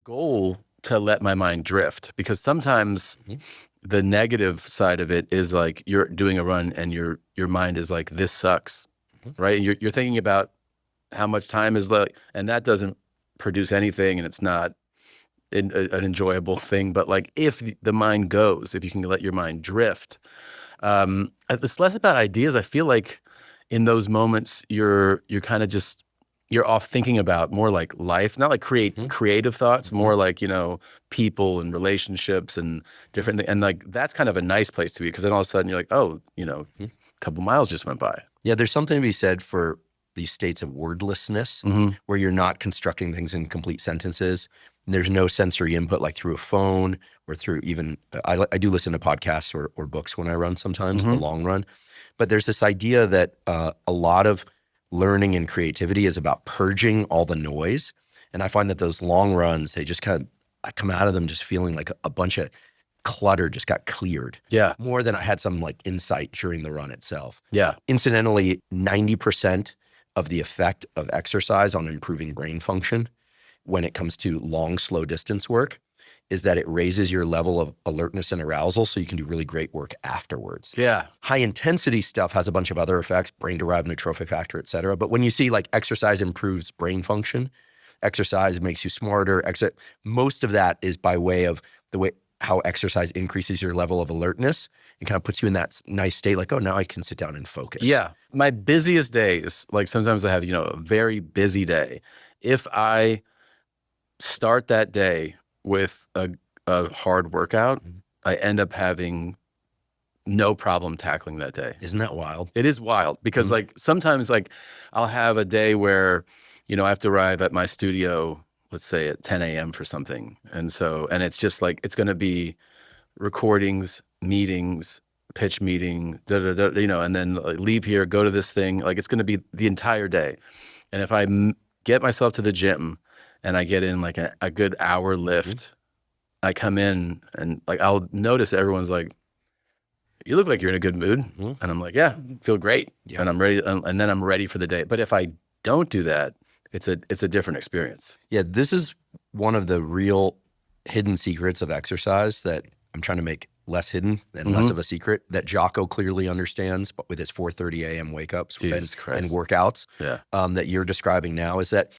goal to let my mind drift, because sometimes Mhm. the negative side of it is like you're doing a run and your mind is like, this sucks, Mhm. right? And you're thinking about how much time is like, and that doesn't produce anything, and it's not an enjoyable thing. But like, if the mind goes, if you can let your mind drift, it's less about ideas. I feel like in those moments, you're kind of just you're off thinking about more like life, not like Mhm. creative thoughts, Mhm. more like, people and relationships and different things. And like, that's kind of a nice place to be, because then all of a sudden you're like, oh, Mhm. a couple miles just went by. Yeah, there's something to be said for these states of wordlessness Hmm. where you're not constructing things in complete sentences. And there's no sensory input like through a phone or through even, I do listen to podcasts or books when I run sometimes, the Hmm. long run. But there's this idea that a lot of learning and creativity is about purging all the noise. And I find that those long runs, they just I come out of them just feeling like a bunch of clutter just got cleared Yeah. more than I had some like insight during the run itself. Yeah. Incidentally, 90% of the effect of exercise on improving brain function when it comes to long, slow distance work is that it raises your level of alertness and arousal so you can do really great work afterwards. Yeah. High intensity stuff has a bunch of other effects, brain derived neurotrophic factor, et cetera. But when you see like exercise improves brain function, exercise makes you smarter, most of that is by way of the way how exercise increases your level of alertness and kind of puts you in that nice state like, oh, now I can sit down and focus. Yeah. My busiest days, like sometimes I have, a very busy day. If I start that day with a hard workout, Mhm. I end up having no problem tackling that day. Isn't that wild? It is wild because Mhm. like sometimes like I'll have a day where, I have to arrive at my studio, let's say at 10 a.m. for something. And it's just like, it's going to be recordings, meetings, pitch meeting, and then like, leave here, go to this thing. Like, it's going to be the entire day. And if I get myself to the gym and I get in like a good hour lift, I come in and like I'll notice everyone's like, "You look like you're in a good mood," Mhm. and I'm like, "Yeah, feel great," Yeah. and I'm ready, and then I'm ready for the day. But if I don't do that, it's a different experience. Yeah, this is one of the real hidden secrets of exercise that I'm trying to make less hidden and less Hmm. of a secret that Jocko clearly understands, but with his 4:30 a.m. wake ups Jesus and Christ. workouts Yeah. that you're describing now is that